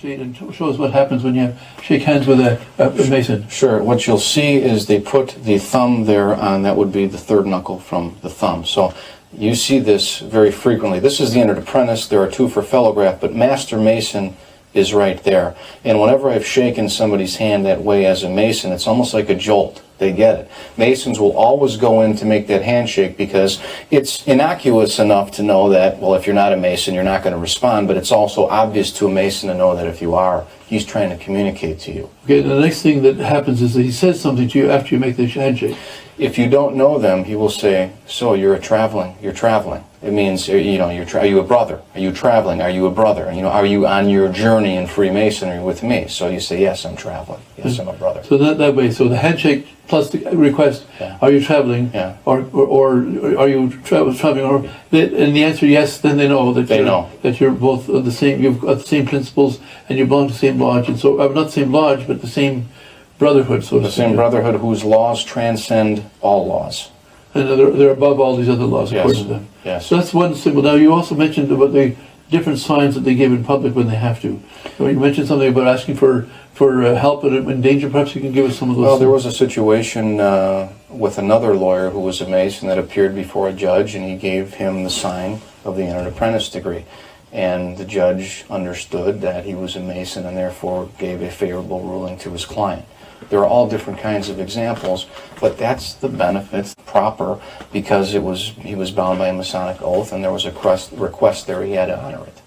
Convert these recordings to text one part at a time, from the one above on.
And show us what happens when you shake hands with a Mason. Sure. What you'll see is they put the thumb there on, that would be the third knuckle from the thumb. So you see this very frequently. This is the entered apprentice. There are two for fellowgraph, but Master Mason is right there. And whenever I've shaken somebody's hand that way as a Mason, it's almost like a jolt. They get it. Masons will always go in to make that handshake because it's innocuous enough to know that, well, if you're not a Mason, you're not going to respond, but it's also obvious to a Mason to know that if you are, he's trying to communicate to you. Okay, the next thing that happens is that he says something to you after you make the handshake. If you don't know them, he will say, so you're traveling. It means, are you a brother? Are you traveling? Are you a brother? Are you on your journey in Freemasonry with me? So you say, yes, I'm traveling. Yes, I'm a brother. So that way, so the handshake plus the request, yeah. Are you traveling? Yeah. Or are you traveling? Or and the answer yes, then they know that you're both the same. You've got the same principles and you belong to the same lodge. And so not the same lodge, but the same brotherhood. So the same brotherhood whose laws transcend all laws. And they're above all these other laws, yes. according to them. Yes. So that's one symbol. Now you also mentioned about the different signs that they give in public when they have to. You mentioned something about asking for help in danger. Perhaps you can give us some of those. Well, there was a situation with another lawyer who was a Mason that appeared before a judge, and he gave him the sign of the entered apprentice degree. And the judge understood that he was a Mason and therefore gave a favorable ruling to his client. There are all different kinds of examples, but that's the benefit, proper, because he was bound by a Masonic oath, and there was a request there, he had to honor it.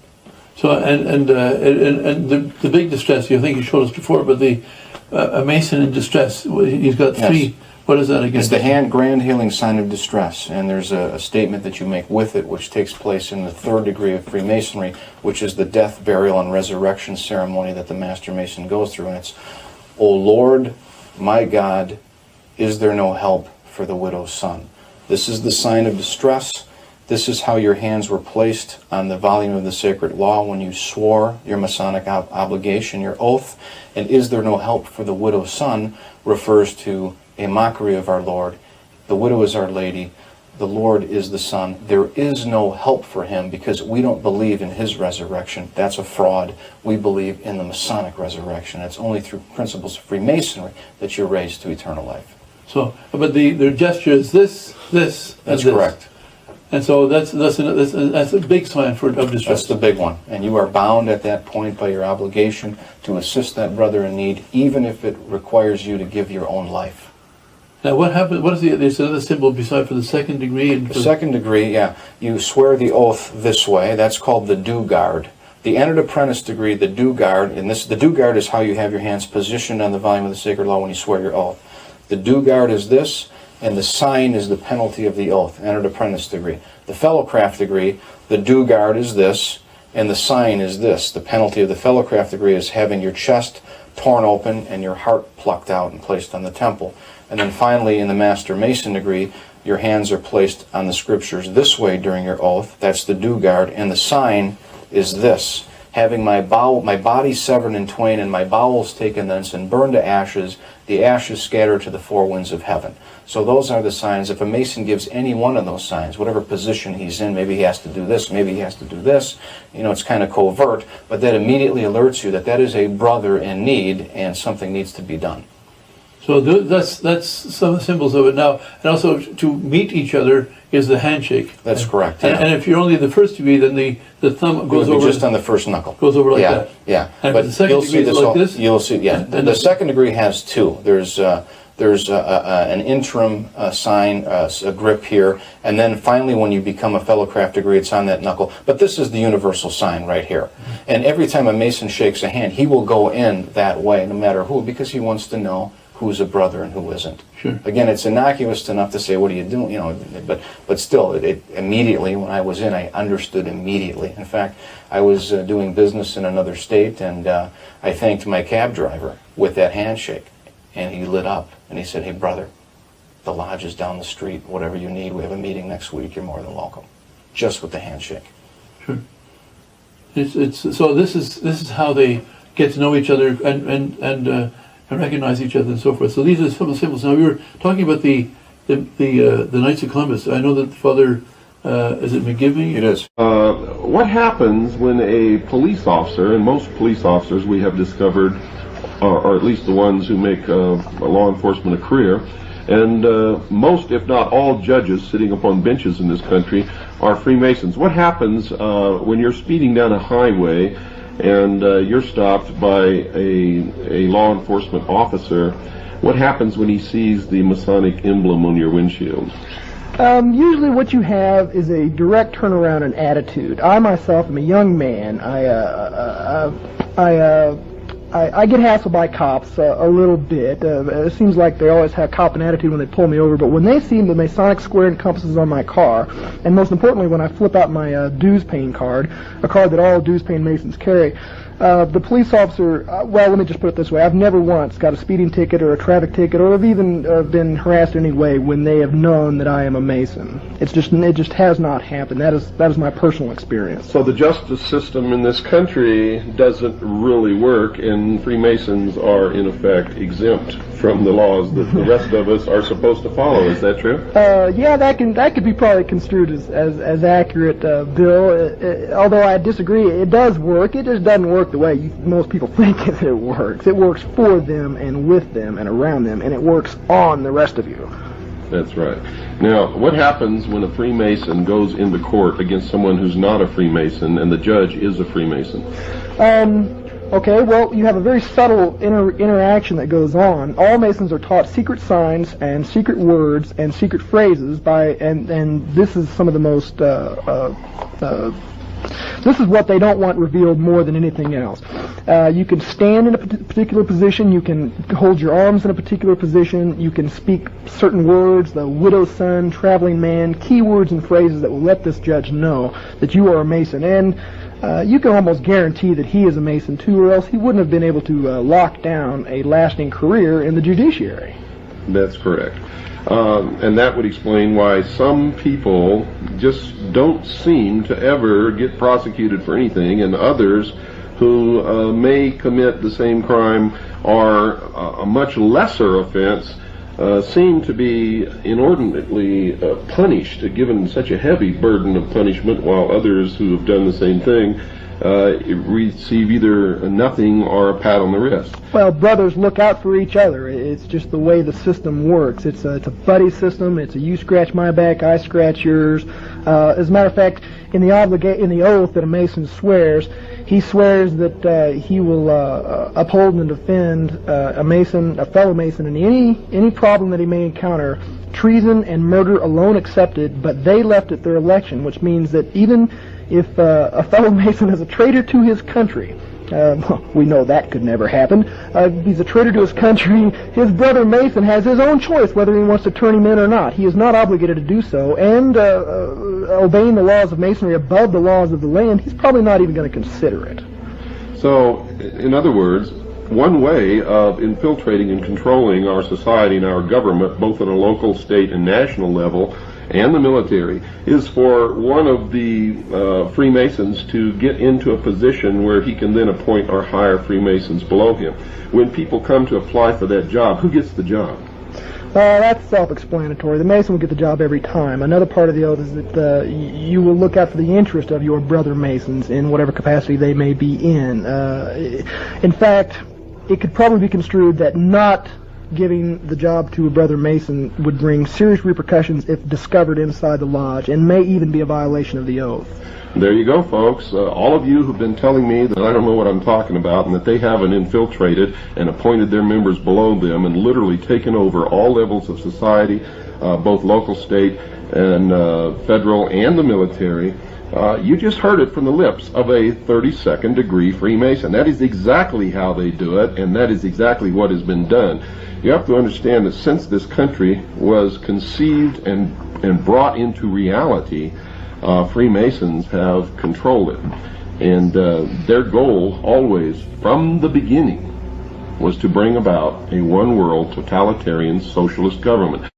So and the big distress, I think you showed us before, but a Mason in distress, he's got three. Yes. What is that again? It's the grand healing sign of distress, and there's a statement that you make with it, which takes place in the third degree of Freemasonry, which is the death, burial, and resurrection ceremony that the Master Mason goes through, and it's, O Lord, my God, is there no help for the widow's son? This is the sign of distress. This is how your hands were placed on the volume of the sacred law when you swore your Masonic obligation, your oath. And is there no help for the widow's son refers to a mockery of our Lord. The widow is Our Lady. The Lord is the Son. There is no help for him because we don't believe in his resurrection. That's a fraud. We believe in the Masonic resurrection. It's only through principles of Freemasonry that you're raised to eternal life. So, but their gesture is this, That's this. correct. And so that's a big sign of distress. That's the big one. And you are bound at that point by your obligation to assist that brother in need, even if it requires you to give your own life. Now, what happens? What is there's another symbol beside for the second degree? And the second degree, yeah, you swear the oath this way. That's called the do guard. The entered apprentice degree, the do guard, and the do guard is how you have your hands positioned on the volume of the sacred law when you swear your oath. The do guard is this, and the sign is the penalty of the oath. Entered apprentice degree. The fellowcraft degree, the do guard is this, and the sign is this. The penalty of the fellowcraft degree is having your chest torn open and your heart plucked out and placed on the temple. And then finally, in the Master Mason degree, your hands are placed on the scriptures this way during your oath. That's the do guard. And the sign is this: having my body severed in twain and my bowels taken thence and burned to ashes, the ashes scattered to the four winds of heaven. So those are the signs. If a Mason gives any one of those signs, whatever position he's in, maybe he has to do this, maybe he has to do this, it's kind of covert, but that immediately alerts you that that is a brother in need and something needs to be done. So that's some symbols of it now. And also to meet each other is the handshake. That's correct. Yeah. And if you're only the first degree, then the thumb goes over. Just on the first knuckle. Goes over like that. Yeah. And but the second degree is like this? You'll see, yeah. And the second degree has two. There's an interim sign, a grip here, and then finally when you become a fellowcraft degree, it's on that knuckle. But this is the universal sign right here. And every time a Mason shakes a hand, he will go in that way, no matter who, because he wants to know who's a brother and who isn't. Sure. Again, it's innocuous enough to say, what are you doing? But still, it immediately, when I was in, I understood immediately. In fact, I was doing business in another state, and I thanked my cab driver with that handshake. And he lit up, and he said, hey, brother, the lodge is down the street. Whatever you need, we have a meeting next week. You're more than welcome. Just with the handshake. Sure. So this is how they get to know each other and recognize each other and so forth. So these are some of the symbols. Now we were talking about the Knights of Columbus. I know that Father Is it McGivney? It is. What happens when a police officer, and most police officers we have discovered, or at least the ones who make law enforcement a career, and most, if not all, judges sitting upon benches in this country are Freemasons. What happens when you're speeding down a highway and you're stopped by a law enforcement officer? What happens when he sees the Masonic emblem on your windshield? Usually what you have is a direct turnaround in attitude. I myself am a young man. I get hassled by cops a little bit. It seems like they always have cop an attitude when they pull me over, but when they see the Masonic square and compasses on my car, and most importantly when I flip out my dues paying card, a card that all dues paying Masons carry, the police officer, well, let me just put it this way, I've never once got a speeding ticket or a traffic ticket or have even been harassed in any way when they have known that I am a Mason. It just has not happened. That is my personal experience. So the justice system in this country doesn't really work, and Freemasons are in effect exempt from the laws that the rest of us are supposed to follow. Is that true? Yeah, that could be probably construed as accurate, Bill. Although I disagree, it does work. It just doesn't work the way most people think it works. It works for them and with them and around them, and it works on the rest of you. That's right. Now, what happens when a Freemason goes into court against someone who's not a Freemason and the judge is a Freemason? Okay, well, you have a very subtle interaction that goes on. All Masons are taught secret signs and secret words and secret phrases and this is some of the most this is what they don't want revealed more than anything else. You can stand in a particular position, you can hold your arms in a particular position, you can speak certain words, the widow's son, traveling man, keywords and phrases that will let this judge know that you are a Mason. And you can almost guarantee that he is a Mason too, or else he wouldn't have been able to lock down a lasting career in the judiciary. That's correct. And that would explain why some people just don't seem to ever get prosecuted for anything, and others who may commit the same crime or a much lesser offense seem to be inordinately punished, given such a heavy burden of punishment, while others who have done the same thing receive either nothing or a pat on the wrist. Well, brothers look out for each other. It's just the way the system works. It's a buddy system. It's a you scratch my back, I scratch yours. As a matter of fact, in the oath that a Mason swears, he swears that he will uphold and defend a fellow Mason in any problem that he may encounter, treason and murder alone excepted, but they left at their election, which means that even if a fellow Mason is a traitor to his country, we know that could never happen. He's a traitor to his country. His brother Mason has his own choice whether he wants to turn him in or not. He is not obligated to do so, and obeying the laws of Masonry above the laws of the land, he's probably not even going to consider it. So, in other words, one way of infiltrating and controlling our society and our government, both at a local, state, and national level, and the military, is for one of the Freemasons to get into a position where he can then appoint or hire Freemasons below him. When people come to apply for that job, who gets the job? That's self-explanatory. The Mason will get the job every time. Another part of the oath is that you will look out for the interest of your brother Masons in whatever capacity they may be in. In fact, it could probably be construed that not giving the job to a brother Mason would bring serious repercussions if discovered inside the lodge, and may even be a violation of the oath. There you go, folks. All of you who've been telling me that I don't know what I'm talking about, and that they haven't infiltrated and appointed their members below them and literally taken over all levels of society, both local, state, and federal, and the military. You just heard it from the lips of a 32nd degree Freemason. That is exactly how they do it, and that is exactly what has been done. You have to understand that since this country was conceived and brought into reality, Freemasons have controlled it. And their goal always, from the beginning, was to bring about a one-world totalitarian socialist government.